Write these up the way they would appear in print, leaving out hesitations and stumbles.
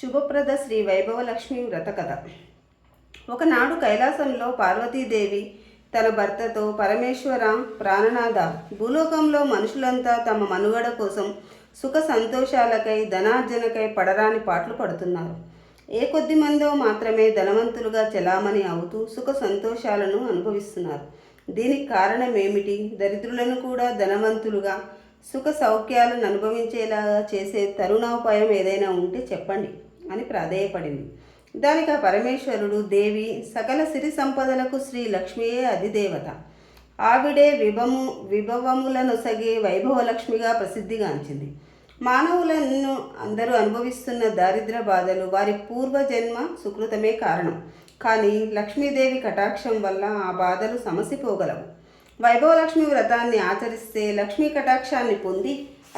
శుభప్రద శ్రీ వైభవలక్ష్మి వ్రత కథ. ఒకనాడు కైలాసంలో పార్వతీదేవి తన భర్తతో, పరమేశ్వర ప్రాణనాథ, భూలోకంలో మనుషులంతా తమ మనుగడ కోసం సుఖ సంతోషాలకై ధనార్జనకై పడరాని పాటలు పడుతున్నారు. ఏ కొద్ది మందో మాత్రమే ధనవంతులుగా చెలామణి అవుతూ సుఖ సంతోషాలను అనుభవిస్తున్నారు. దీనికి కారణమేమిటి? దరిద్రులను కూడా ధనవంతులుగా సుఖ సౌఖ్యాలను అనుభవించేలాగా చేసే తరుణోపాయం ఏదైనా ఉంటే చెప్పండి అని ప్రాధేయపడింది. దానికి ఆ పరమేశ్వరుడు, దేవి, సకల సిరి సంపదలకు శ్రీ లక్ష్మియే అధిదేవత. ఆవిడే విభవములనొసగే వైభవలక్ష్మిగా ప్రసిద్ధిగాంచింది. మానవులను అందరూ అనుభవిస్తున్న దారిద్ర్య బాధలు వారి పూర్వజన్మ సుకృతమే కారణం. కానీ లక్ష్మీదేవి కటాక్షం వల్ల ఆ బాధలు సమసిపోగలవు. వైభవలక్ష్మి వ్రతాన్ని ఆచరిస్తే లక్ష్మీ కటాక్షాన్ని పొంది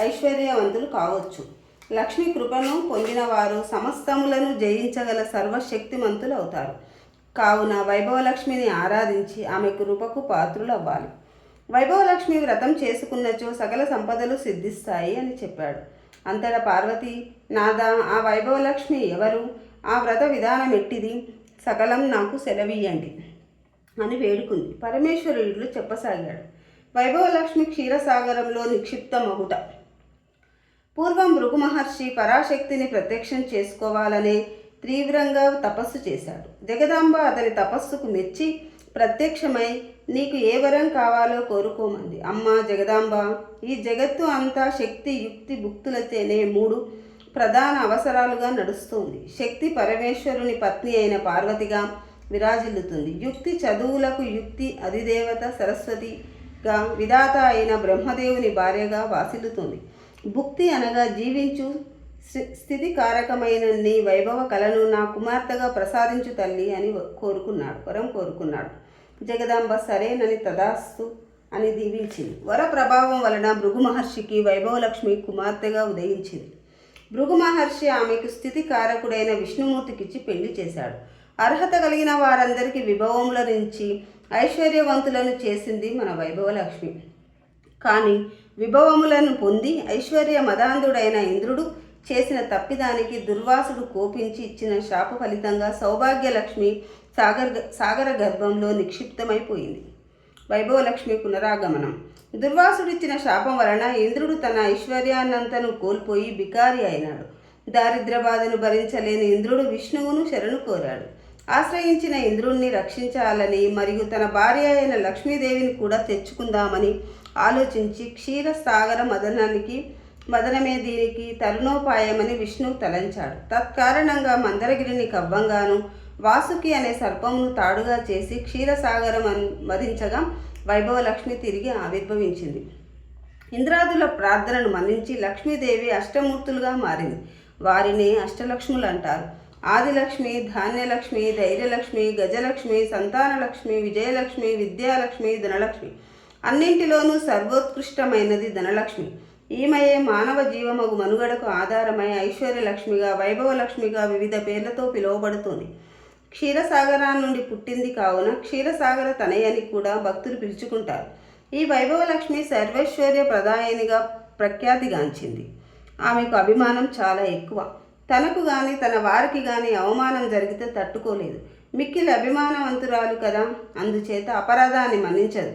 ఐశ్వర్యవంతులు కావచ్చు. లక్ష్మీ కృపను పొందిన వారు సమస్తములను జయించగల సర్వశక్తిమంతులు అవుతారు. కావున వైభవలక్ష్మిని ఆరాధించి ఆమె కృపకు పాత్రులు అవ్వాలి. వైభవలక్ష్మి వ్రతం చేసుకున్నచో సకల సంపదలు సిద్ధిస్తాయి అని చెప్పాడు. అంతటా పార్వతి, నాదా, ఆ వైభవలక్ష్మి ఎవరు? ఆ వ్రత విధానం ఎట్టిది? సకలం నాకు సెలవీయండి అని వేడుకుంది. పరమేశ్వరుడు చెప్పసాగాడు. వైభవలక్ష్మి క్షీరసాగరంలో నిక్షిప్తమగుట. పూర్వం భృగు మహర్షి పరాశక్తిని ప్రత్యక్షం చేసుకోవాలనే తీవ్రంగా తపస్సు చేశాడు. జగదాంబ అతని తపస్సుకు మెచ్చి ప్రత్యక్షమై నీకు ఏ వరం కావాలో కోరుకోమంది. అమ్మ జగదాంబ, ఈ జగత్తు అంతా శక్తి యుక్తి భుక్తులతేనే మూడు ప్రధాన అవసరాలుగా నడుస్తుంది. శక్తి పరమేశ్వరుని పత్ని అయిన పార్వతిగా విరాజిల్లుతుంది. యుక్తి చదువులకు యుక్తి అధిదేవత సరస్వతిగా, విధాత అయిన బ్రహ్మదేవుని భార్యగా వాసిల్లుతుంది. భుక్తి అనగా జీవించు స్థితికారకమైన నీ వైభవ కళను నా కుమార్తెగా ప్రసాదించు తల్లి అని వరం కోరుకున్నాడు. జగదాంబ సరేనని తదాస్తు అని దీవించింది. వర ప్రభావం వలన భృగు మహర్షికి వైభవలక్ష్మి కుమార్తెగా ఉదయించింది. భృగు మహర్షి ఆమెకు స్థితికారకుడైన విష్ణుమూర్తికిచ్చి పెళ్లి చేశాడు. అర్హత కలిగిన వారందరికీ విభవముల నుంచి ఐశ్వర్యవంతులను చేసింది మన వైభవలక్ష్మి. కానీ విభవములను పొంది ఐశ్వర్య మదాంధుడైన ఇంద్రుడు చేసిన తప్పిదానికి దుర్వాసుడు కోపించి ఇచ్చిన శాప ఫలితంగా సౌభాగ్యలక్ష్మి సాగర గర్భంలో నిక్షిప్తమైపోయింది. వైభవలక్ష్మి పునరాగమనం. దుర్వాసుడిచ్చిన శాపం వలన ఇంద్రుడు తన ఐశ్వర్యాన్నంతను కోల్పోయి బికారి అయినాడు. దారిద్ర్య బాధను భరించలేని ఇంద్రుడు విష్ణువును శరణు కోరాడు. ఆశ్రయించిన ఇంద్రుణ్ణి రక్షించాలని మరియు తన భార్య అయిన లక్ష్మీదేవిని కూడా తెచ్చుకుందామని ఆలోచించి క్షీరసాగర మదనమే దీనికి తరుణోపాయమని విష్ణువు తలంచాడు. తత్కారణంగా మందరగిరిని కవ్వంగాను వాసుకి అనే సర్పమును తాడుగా చేసి క్షీరసాగరం మదించగా వైభవలక్ష్మి తిరిగి ఆవిర్భవించింది. ఇంద్రాదుల ప్రార్థనను మన్నించి లక్ష్మీదేవి అష్టమూర్తులుగా మారింది. వారిని అష్టలక్ష్ములు అంటారు. ఆదిలక్ష్మి, ధాన్యలక్ష్మి, ధైర్యలక్ష్మి, గజలక్ష్మి, సంతానలక్ష్మి, విజయలక్ష్మి, విద్యాలక్ష్మి, ధనలక్ష్మి. అన్నింటిలోనూ సర్వోత్కృష్టమైనది ధనలక్ష్మి. ఈమెయే మానవ జీవమగు మనుగడకు ఆధారమై ఐశ్వర్యలక్ష్మిగా, వైభవలక్ష్మిగా వివిధ పేర్లతో పిలువబడుతుంది. క్షీరసాగరా నుండి పుట్టింది కావున క్షీరసాగర తనయని కూడా భక్తులు పిలుచుకుంటారు. ఈ వైభవలక్ష్మి సర్వైశ్వర్య ప్రదాయనిగా ప్రఖ్యాతిగాంచింది. ఆమెకు అభిమానం చాలా ఎక్కువ. తనకు గాని తన వారికి గాని అవమానం జరిగితే తట్టుకోలేదు. మిక్కిలి అభిమానవంతురాలు కదా, అందుచేత అపరాధాన్ని మన్నించదు.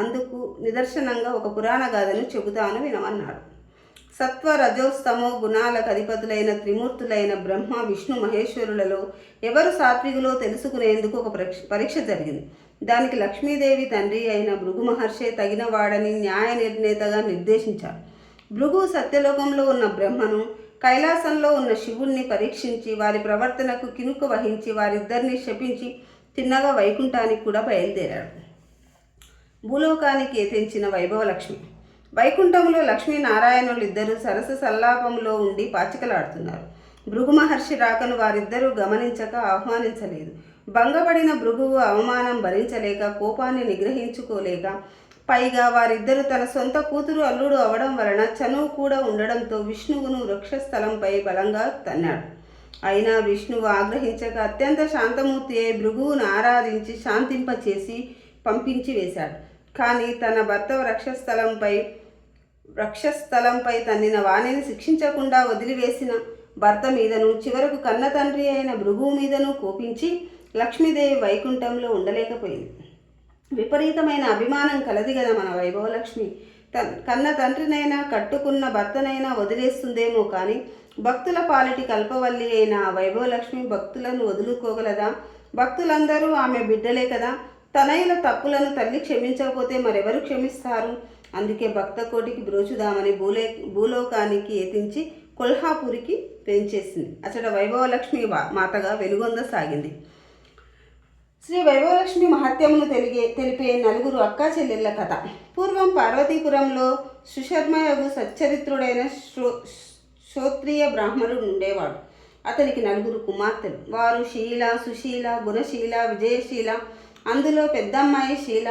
అందుకు నిదర్శనంగా ఒక పురాణ గాథను చెబుతాను వినమన్నాడు. సత్వ రజోస్తమో గుణాలకు అధిపతులైన త్రిమూర్తులైన బ్రహ్మ విష్ణు మహేశ్వరులలో ఎవరు సాత్వికులో తెలుసుకునేందుకు ఒక పరీక్ష జరిగింది. దానికి లక్ష్మీదేవి తండ్రి అయిన భృగు మహర్షి తగిన వాడని న్యాయ నిర్ణేతగా నిర్దేశించారు. భృగు సత్యలోకంలో ఉన్న బ్రహ్మను, కైలాసంలో ఉన్న శివుణ్ణి పరీక్షించి వారి ప్రవర్తనకు కినుక వహించి వారిద్దరిని శపించి తిన్నగా వైకుంఠానికి కూడా బయలుదేరాడు. భూలోకానికి తెంచిన వైభవలక్ష్మి. వైకుంఠంలో లక్ష్మీనారాయణులు ఇద్దరు సరస సల్లాపంలో ఉండి పాచికలాడుతున్నారు. భృగు మహర్షి రాకను వారిద్దరూ గమనించక ఆహ్వానించలేదు. భంగపడిన భృగువు అవమానం భరించలేక కోపాన్ని నిగ్రహించుకోలేక, పైగా వారిద్దరూ తన సొంత కూతురు అల్లుడు అవడం వలన చనువు కూడా ఉండడంతో విష్ణువును వృక్షస్థలంపై బలంగా తన్నాడు. అయినా విష్ణువు ఆగ్రహించక అత్యంత శాంతమూర్తి అయి భృగువును ఆరాధించి శాంతింపచేసి పంపించి వేశాడు. కానీ తన భర్త వక్షస్థలంపై తన్నిన వాణిని శిక్షించకుండా వదిలివేసిన భర్త మీదను చివరకు కన్న తండ్రి అయిన భృగువు మీదను కోపించి లక్ష్మీదేవి వైకుంఠంలో ఉండలేకపోయింది. విపరీతమైన అభిమానం కలది కదా మన వైభవలక్ష్మి. కన్న తండ్రినైనా కట్టుకున్న భర్తనైనా వదిలేస్తుందేమో కానీ భక్తుల పాలిటి కల్పవల్లి అయిన వైభవలక్ష్మి భక్తులను వదులుకోగలదా? భక్తులందరూ ఆమె బిడ్డలే కదా. తనయుల తప్పులను తల్లి క్షమించకపోతే మరెవరు క్షమిస్తారు? అందుకే భక్త కోటికి బ్రోచుదామని భూలోకానికి ఎత్తించి కొల్హాపూరికి పెంచేసింది. అచ్చట వైభవలక్ష్మి మాతగా వెలుగొందసాగింది. శ్రీ వైభవలక్ష్మి మహత్యమును తెలిపే నలుగురు అక్కా చెల్లెళ్ళ కథ. పూర్వం పార్వతీపురంలో సుశర్మయగు సచ్చరిత్రుడైన శ్రోత్రియ బ్రాహ్మణుడు ఉండేవాడు. అతనికి నలుగురు కుమార్తెలు. వారు శీల, సుశీల, గుణశీల, విజయశీల. అందులో పెద్దమ్మాయి శీల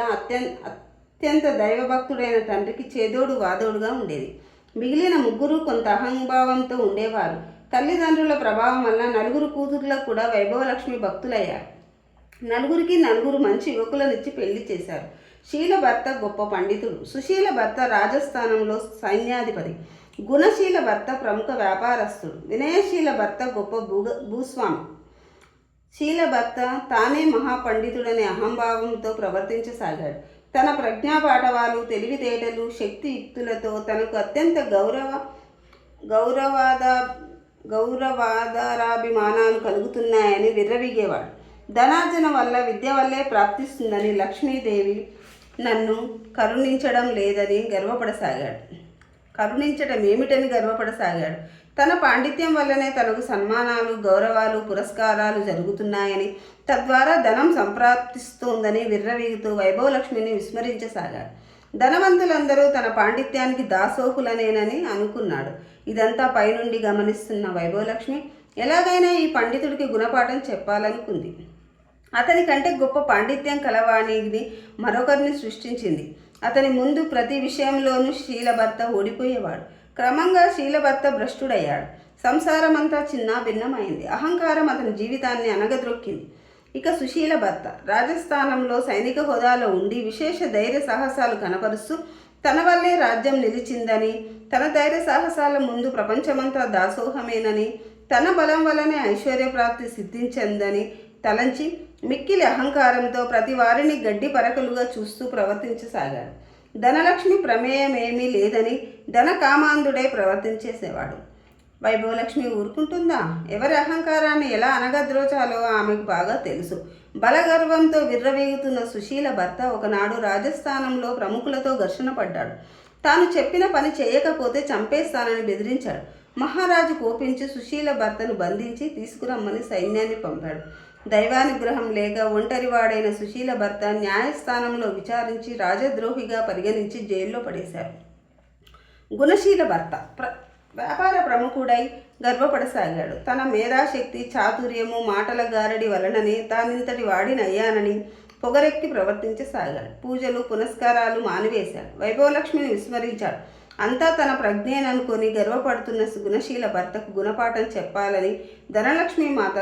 అత్యంత దైవభక్తుడైన తండ్రికి చేదోడు వాదోడుగా ఉండేది. మిగిలిన ముగ్గురు కొంత అహంభావంతో ఉండేవారు. తల్లిదండ్రుల ప్రభావం వల్ల నలుగురు కూతుర్లకు కూడా వైభవలక్ష్మి భక్తులయ్యారు. నలుగురికి నలుగురు మంచి యువకులనిచ్చి పెళ్లి చేశారు. శీల భర్త గొప్ప పండితుడు, సుశీల భర్త రాజస్థానంలో సైన్యాధిపతి, గుణశీల భర్త ప్రముఖ వ్యాపారస్తుడు, వినయశీల భర్త గొప్ప భూస్వామి. శీల భర్త తానే మహాపండితుడనే అహంభావంతో ప్రవర్తించసాగాడు. తన ప్రజ్ఞాపాఠవాలు, తెలివితేటలు, శక్తియుక్తులతో తనకు అత్యంత గౌరవాదారాభిమానాలు కలుగుతున్నాయని విర్రవీగేవాడు. ధనార్జన వల్ల విద్య వల్లే ప్రాప్తిస్తుందని లక్ష్మీదేవి నన్ను కరుణించడం ఏమిటని గర్వపడసాగాడు. తన పాండిత్యం వల్లనే తనకు సన్మానాలు, గౌరవాలు, పురస్కారాలు జరుగుతున్నాయని, తద్వారా ధనం సంప్రాప్తిస్తోందని విర్రవీగుతూ వైభవలక్ష్మిని విస్మరించసాగాడు. ధనవంతులందరూ తన పాండిత్యానికి దాసోహులనేనని అనుకున్నాడు. ఇదంతా పైనుండి గమనిస్తున్న వైభవలక్ష్మి ఎలాగైనా ఈ పండితుడికి గుణపాఠం చెప్పాలనుకుంది. అతని కంటే గొప్ప పాండిత్యం కలవాణిని మరొకరిని సృష్టించింది. అతని ముందు ప్రతి విషయంలోనూ శీలభర్త ఓడిపోయేవాడు. క్రమంగా శీలభర్త భ్రష్టుడయ్యాడు. సంసారమంతా చిన్నా భిన్నమైంది. అహంకారం అతని జీవితాన్ని అనగద్రొక్కింది. ఇక సుశీల భర్త రాజస్థానంలో సైనిక హోదాలో ఉండి విశేష ధైర్య సాహసాలు కనపరుస్తూ తన వల్లే రాజ్యం నిలిచిందని, తన ధైర్య సాహసాల ముందు ప్రపంచమంతా దాసోహమేనని, తన బలం వల్లనే ఐశ్వర్యప్రాప్తి సిద్ధించిందని తలంచి మిక్కిలి అహంకారంతో ప్రతి వారిని గడ్డి పరకలుగా చూస్తూ ప్రవర్తించసాగాడు. ధనలక్ష్మి ప్రమేయమేమీ లేదని ధనకామాంధుడై ప్రవర్తించేసేవాడు. వైభవలక్ష్మి ఊరుకుంటుందా? ఎవరి అహంకారాన్ని ఎలా అనగద్రోచాలో ఆమెకు బాగా తెలుసు. బలగర్వంతో విర్రవీగుతున్న సుశీల భర్త ఒకనాడు రాజస్థానంలో ప్రముఖులతో ఘర్షణ పడ్డాడు. తాను చెప్పిన పని చేయకపోతే చంపేస్తానని బెదిరించాడు. మహారాజు కోపించి సుశీల భర్తను బంధించి తీసుకురమ్మని సైన్యాన్ని పంపాడు. దైవానుగ్రహం లేక ఒంటరివాడైన సుశీల భర్త న్యాయస్థానంలో విచారించి రాజద్రోహిగా పరిగణించి జైల్లో పడేశారు. గుణశీల భర్త వ్యాపార ప్రముఖుడై గర్వపడసాగాడు. తన మేధాశక్తి, చాతుర్యము, మాటల గారడి వలననే తానింతటి వాడినయ్యానని పొగరెక్కి ప్రవర్తించసాగాడు. పూజలు, పునస్కారాలు మానివేశాడు. వైభవలక్ష్మిని విస్మరించాడు. అంతా తన ప్రజ్ఞేననుకొని గర్వపడుతున్న గుణశీల భర్తకు గుణపాఠం చెప్పాలని ధనలక్ష్మి మాత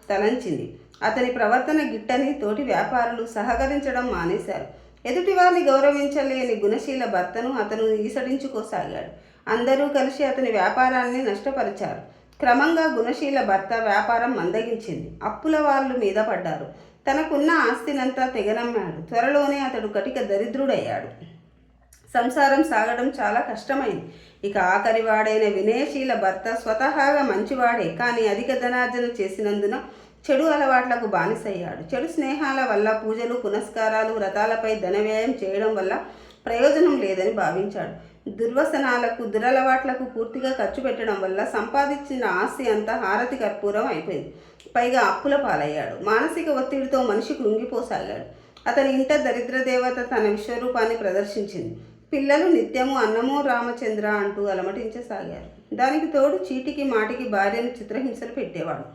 తలంచింది. అతని ప్రవర్తన గిట్టని తోటి వ్యాపారులు సహకరించడం మానేశారు. ఎదుటివారిని గౌరవించలేని గుణశీల భర్తను అతను ఈసడించుకోసాగాడు. అందరూ కలిసి అతని వ్యాపారాన్ని నష్టపరిచారు. క్రమంగా గుణశీల భర్త వ్యాపారం మందగించింది. అప్పుల వాళ్ళు మీద పడ్డారు. తనకున్న ఆస్తినంతా తెగనమ్మాడు. త్వరలోనే అతడు కటిక దరిద్రుడయ్యాడు. సంసారం సాగడం చాలా కష్టమైంది. ఇక ఆఖరివాడైన వినయశీల భర్త స్వతహాగా మంచివాడే, కానీ అధిక ధనార్జన చేసినందున చెడు అలవాట్లకు బానిసయ్యాడు. చెడు స్నేహాల వల్ల, పూజలు, పునస్కారాలు, వ్రతాలపై ధనవ్యయం చేయడం వల్ల ప్రయోజనం లేదని భావించాడు. దుర్వసనాలకు, దురలవాట్లకు పూర్తిగా ఖర్చు పెట్టడం వల్ల సంపాదించిన ఆస్తి అంతా హారతి కర్పూరం అయిపోయింది. పైగా అప్పుల పాలయ్యాడు. మానసిక ఒత్తిడితో మనిషి కృంగిపోసాగాడు. అతని ఇంట దరిద్ర దేవత తన విశ్వరూపాన్ని ప్రదర్శించింది. పిల్లలు నిత్యము అన్నమో రామచంద్ర అంటూ అలమటించసాగారు. దానికి తోడు చీటికి మాటికి భార్యను చిత్రహింసలు పెట్టేవాడు.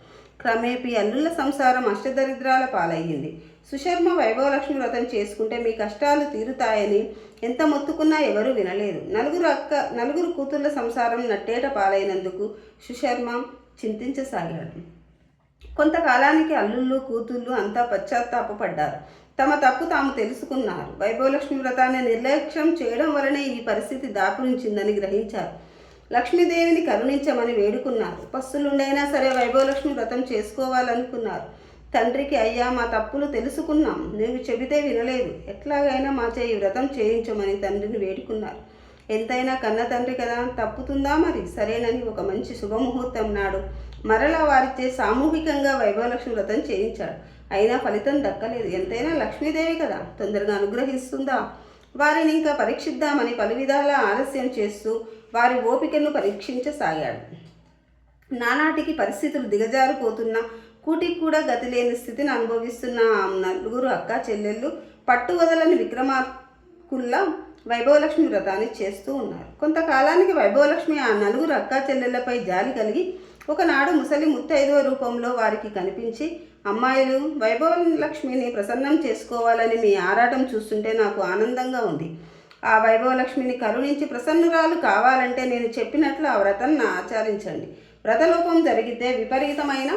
క్రమేపీ అల్లుల సంసారం అష్టదరిద్రాల పాలయ్యింది. సుశర్మ వైభవలక్ష్మి వ్రతం చేసుకుంటే మీ కష్టాలు తీరుతాయని ఎంత మొత్తుకున్నా ఎవరూ వినలేదు. నలుగురు కూతుర్ల సంసారం నట్టేట పాలైనందుకు సుశర్మ చింతించసాగాడు. కొంతకాలానికి అల్లుళ్ళు, కూతుళ్ళు అంతా పశ్చాత్తాపపడ్డారు. తమ తప్పు తాము తెలుసుకున్నారు. వైభవలక్ష్మి వ్రతాన్ని నిర్లక్ష్యం చేయడం వలనే ఈ పరిస్థితి దాపురించిందని గ్రహించారు. లక్ష్మీదేవిని కరుణించమని వేడుకున్నారు. పస్తులుండైనా సరే వైభవలక్ష్మి వ్రతం చేసుకోవాలనుకున్నారు. తండ్రికి, అయ్యా మా తప్పులు తెలుసుకున్నాం, నువ్వు చెబితే వినలేదు, ఎట్లాగైనా మా చేయి వ్రతం చేయించమని తండ్రిని వేడుకున్నారు. ఎంతైనా కన్న తండ్రి కదా, తప్పుతుందా మరి? సరేనని ఒక మంచి శుభముహూర్తం నాడు మరలా వారిచే సామూహికంగా వైభవలక్ష్మి వ్రతం చేయించాడు. అయినా ఫలితం దక్కలేదు. ఎంతైనా లక్ష్మీదేవి కదా, తొందరగా అనుగ్రహిస్తుందా? వారిని ఇంకా పరీక్షిద్దామని పలు విధాల ఆలస్యం చేస్తూ వారి ఓపికను పరీక్షించసాగాడు. నానాటికి పరిస్థితులు దిగజారిపోతున్నా కూటికి కూడా గతి లేని స్థితిని అనుభవిస్తున్న ఆ నలుగురు అక్కా చెల్లెళ్ళు పట్టువదలని విక్రమార్కుల్లా వైభవలక్ష్మి వ్రతాన్ని చేస్తూ ఉన్నారు. కొంతకాలానికి వైభవలక్ష్మి ఆ నలుగురు అక్కా చెల్లెళ్లపై జాలి కలిగి ఒకనాడు ముసలి ముత్తైదువ రూపంలో వారికి కనిపించి, అమ్మాయిలు, వైభవలక్ష్మిని ప్రసన్నం చేసుకోవాలని మీ ఆరాటం చూస్తుంటే నాకు ఆనందంగా ఉంది. ఆ వైభవలక్ష్మిని కరుణించి ప్రసన్నురాలు కావాలంటే నేను చెప్పినట్లు ఆ వ్రతాన్ని ఆచరించండి. వ్రతలోపం జరిగితే విపరీతమైన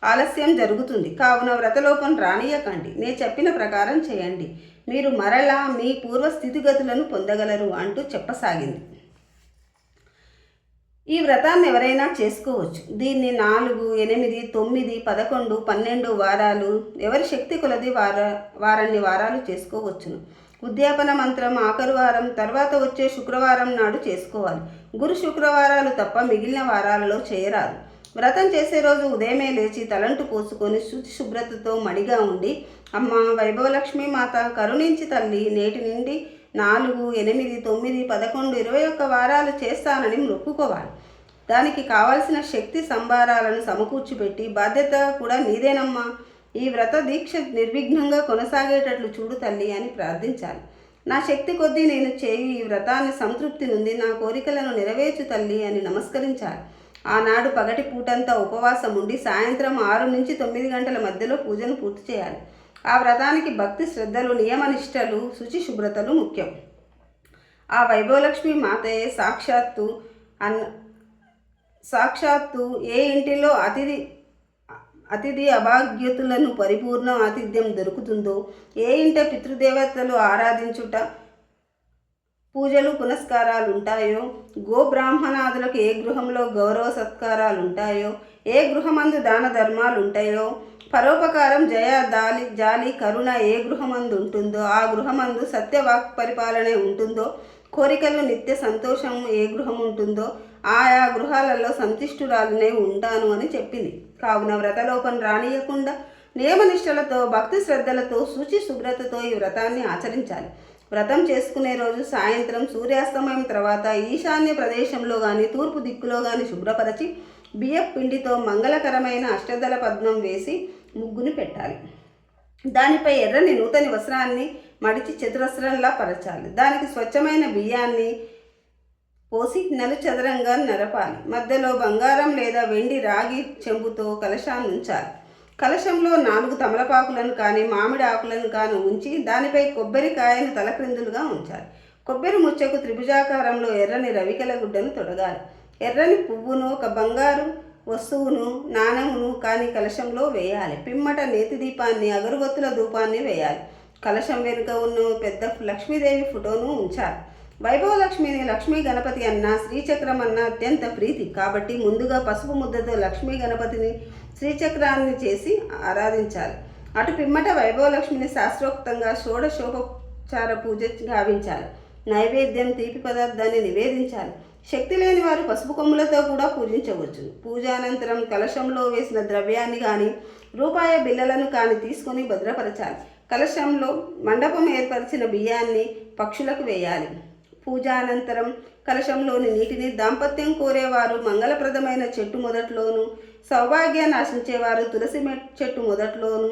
ఆలస్యం జరుగుతుంది. కావున వ్రతలోపం రానియకండి. నేను చెప్పిన ప్రకారం చేయండి. మీరు మరలా మీ పూర్వ స్థితిగతులను పొందగలరు అంటూ చెప్పసాగింది. ఈ వ్రతాన్ని ఎవరైనా చేసుకోవచ్చు. దీన్ని 4, 8, 9, 11, 12 వారాలు ఎవరి శక్తి కొలది వారాన్ని వారాలు చేసుకోవచ్చును. ఉద్యాపన మంత్రం ఆఖరు వారం తర్వాత వచ్చే శుక్రవారం నాడు చేసుకోవాలి. గురు శుక్రవారాలు తప్ప మిగిలిన వారాలలో చేయరాదు. వ్రతం చేసే రోజు ఉదయమే లేచి తలంటు పోసుకొని శుచి శుభ్రతతో మడిగా ఉండి, అమ్మ వైభవలక్ష్మి మాత కరుణించి తల్లి, నేటి నుండి 4, 8, 9, 11, 21 వారాలు చేస్తానని మొక్కుకోవాలి. దానికి కావలసిన శక్తి సంభారాలను సమకూర్చిపెట్టి, బాధ్యత కూడా నీదేనమ్మా, ఈ వ్రత దీక్ష నిర్విఘ్నంగా కొనసాగేటట్లు చూడు తల్లి అని ప్రార్థించాలి. నా శక్తి కొద్దీ నేను చేయు ఈ వ్రతాన్ని సంతృప్తి నుండి నా కోరికలను నెరవేర్చు తల్లి అని నమస్కరించాలి. ఆనాడు పగటి పూటంతా ఉపవాసం ఉండి సాయంత్రం 6 నుంచి 9 గంటల మధ్యలో పూజను పూర్తి చేయాలి. ఆ వ్రతానికి భక్తి శ్రద్ధలు, నియమనిష్టలు, శుచి శుభ్రతలు ముఖ్యం. ఆ వైభవలక్ష్మి మాతయే సాక్షాత్తు ఏ ఇంటిలో అతిథి అభాగ్యతులను పరిపూర్ణ ఆతిథ్యం దొరుకుతుందో, ఏ ఇంట పితృదేవతలు ఆరాధించుట, పూజలు పునస్కారాలు ఉంటాయో, గోబ్రాహ్మణాదులకు ఏ గృహంలో గౌరవ సత్కారాలు ఉంటాయో, ఏ గృహమందు దాన ధర్మాలు ఉంటాయో, పరోపకారం, జాలి, కరుణ ఏ గృహమందు ఉంటుందో ఆ గృహమందు సత్యవాక్ పరిపాలన ఉంటుందో, కోరికలు నిత్య సంతోషం ఏ గృహం ఉంటుందో ఆయా గృహాలలో సంతుష్టురాలనే ఉంటాను అని చెప్పింది. కావున వ్రతలోపం రానియకుండా నియమనిష్టలతో, భక్తి శ్రద్ధలతో, శుచి శుభ్రతతో ఈ వ్రతాన్ని ఆచరించాలి. వ్రతం చేసుకునే రోజు సాయంత్రం సూర్యాస్తమయం తర్వాత ఈశాన్య ప్రదేశంలో కానీ తూర్పు దిక్కులో కానీ శుభ్రపరచి బియ్యపు పిండితో మంగళకరమైన అష్టదళ పద్మం వేసి ముగ్గుని పెట్టాలి. దానిపై ఎర్రని నూతని వస్త్రాన్ని మడిచి చతురస్రంలా పరచాలి. దానికి స్వచ్ఛమైన బియ్యాన్ని పోసి చదరంగా నరపాలి. మధ్యలో బంగారం లేదా వెండి, రాగి చెంబుతో కలశాన్ని ఉంచాలి. కలశంలో 4 తమలపాకులను కానీ మామిడి ఆకులను కానీ ఉంచి దానిపై కొబ్బరికాయను తలక్రిందులుగా ఉంచాలి. కొబ్బరి ముచ్చకు త్రిభుజాకారంలో ఎర్రని రవికెల గుడ్డను తొడగాలి. ఎర్రని పువ్వును, ఒక బంగారు వస్తువును, నాణెమును కానీ కలశంలో వేయాలి. పిమ్మట నేతి దీపాన్ని, అగరువత్తుల ధూపాన్ని వేయాలి. కలశం వెనుక ఉన్న పెద్ద లక్ష్మీదేవి ఫోటోను ఉంచాలి. వైభవలక్ష్మిని లక్ష్మీ గణపతి అన్న, శ్రీచక్రం అన్న అత్యంత ప్రీతి కాబట్టి ముందుగా పసుపు ముద్దతో లక్ష్మీ గణపతిని శ్రీచక్రాన్ని చేసి ఆరాధించాలి. అటు పిమ్మట వైభవలక్ష్మిని శాస్త్రోక్తంగా షోడశోపచార పూజ గావించాలి. నైవేద్యం, తీపి పదార్థాన్ని నివేదించాలి. శక్తి లేని వారు పసుపు కొమ్ములతో కూడా పూజించవచ్చు. పూజానంతరం కలశంలో వేసిన ద్రవ్యాన్ని కానీ రూపాయి బిళ్ళలను కానీ తీసుకొని భద్రపరచాలి. కలశంలో మండపం ఏర్పరిచిన బియ్యాన్ని పక్షులకు వేయాలి. పూజానంతరం కలశంలోని నీటిని దాంపత్యం కోరేవారు మంగళప్రదమైన చెట్టు మొదట్లోనూ, సౌభాగ్యాన్ని ఆశించేవారు తులసి చెట్టు మొదట్లోనూ,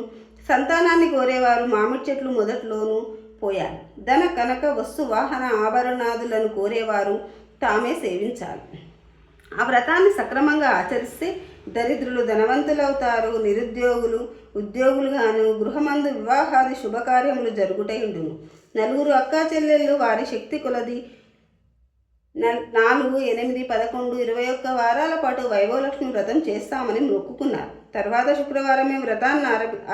సంతానాన్ని కోరేవారు మామిడి చెట్లు మొదట్లోనూ పోయాలి. ధన కనక వస్తు వాహన ఆభరణాదులను కోరేవారు తామే సేవించాలి. ఆ వ్రతాన్ని సక్రమంగా ఆచరిస్తే దరిద్రులు ధనవంతులవుతారు, నిరుద్యోగులు ఉద్యోగులుగాను, గృహమందు వివాహాది శుభకార్యములు జరుగుటై ఉండును. 4 అక్కా చెల్లెళ్ళు వారి శక్తి కొలది 4, 8, 11, 21 వారాల పాటు వైభవలక్ష్మి వ్రతం చేస్తామని మొక్కుకున్నారు. తర్వాత శుక్రవారమే వ్రతాన్ని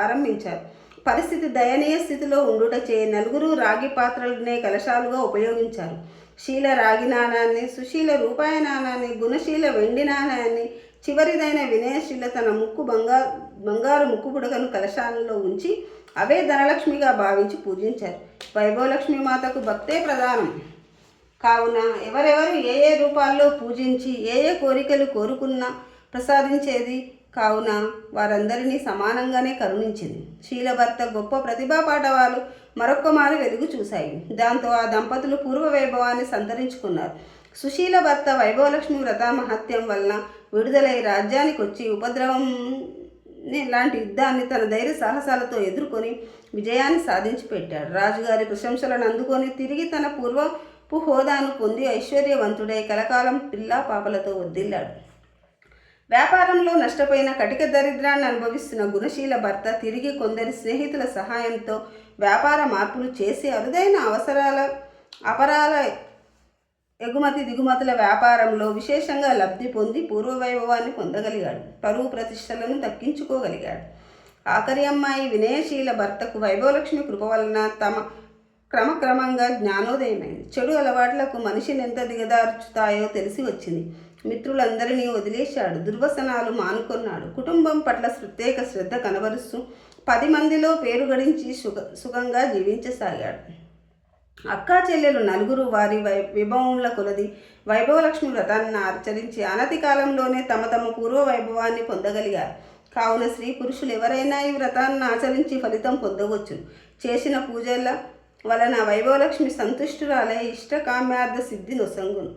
ఆరంభించారు. పరిస్థితి దయనీయ స్థితిలో ఉండుటచే 4 రాగి పాత్రలనే కలశాలుగా ఉపయోగించారు. శీల రాగి నాణాన్ని, సుశీల రూపాయి నాణాన్ని, గుణశీల వెండి నాణాన్ని, చివరిదైన వినయశీల తన బంగారు ముక్కు పుడకను కలశాలలో ఉంచి అవే ధనలక్ష్మిగా భావించి పూజించారు. వైభవలక్ష్మి మాతకు భక్తే ప్రధానం కావున ఎవరెవరు ఏ ఏ రూపాల్లో పూజించి ఏ ఏ కోరికలు కోరుకున్నా ప్రసాదించేది కావున వారందరినీ సమానంగానే కరుణించింది. శీలభర్త గొప్ప ప్రతిభా పాఠవాలు మరొక్క మారు వెలుగు చూశాయి. దాంతో ఆ దంపతులు పూర్వ వైభవాన్ని సంతరించుకున్నారు. సుశీల భర్త వైభవలక్ష్మి వ్రత మహత్యం వలన విడుదలై రాజ్యానికి వచ్చి ఉపద్రవం లాంటి యుద్ధాన్ని తన ధైర్య సాహసాలతో ఎదుర్కొని విజయాన్ని సాధించి పెట్టాడు. రాజుగారి ప్రశంసలను అందుకొని తిరిగి తన పూర్వపు హోదాను పొంది ఐశ్వర్యవంతుడై కలకాలం పిల్లా పాపలతో వర్ధిల్లాడు. వ్యాపారంలో నష్టపోయిన కటిక దరిద్రాన్ని అనుభవిస్తున్న గుణశీల భర్త తిరిగి కొందరి స్నేహితుల సహాయంతో వ్యాపార మార్పులు చేసి అరుదైన అపరాల ఎగుమతి దిగుమతుల వ్యాపారంలో విశేషంగా లబ్ధి పొంది పూర్వవైభవాన్ని పొందగలిగాడు. పరువు ప్రతిష్టలను దక్కించుకోగలిగాడు. ఆఖరి అమ్మాయి వినయశీల భర్తకు వైభవలక్ష్మి కృప వలన క్రమక్రమంగా జ్ఞానోదయమైంది. చెడు అలవాట్లకు మనిషిని ఎంత దిగదార్చుతాయో తెలిసి వచ్చింది. మిత్రులందరినీ వదిలేశాడు. దుర్వసనాలు మానుకొన్నాడు. కుటుంబం పట్ల ప్రత్యేక శ్రద్ధ కనబరుస్తూ 10 మందిలో పేరు గడించి సుఖంగా జీవించసాగాడు. అక్కా చెల్లెలు నలుగురు వారి విభవముల కొలది వైభవలక్ష్మి వ్రతాన్ని ఆచరించి అనతి కాలంలోనే తమ పూర్వ వైభవాన్ని పొందగలిగారు. కావున స్త్రీ పురుషులు ఎవరైనా ఈ వ్రతాన్ని ఆచరించి ఫలితం పొందవచ్చును. చేసిన పూజల వలన వైభవలక్ష్మి సంతుష్టురాలై ఇష్టకామ్యార్థ సిద్ధి నొసంగును.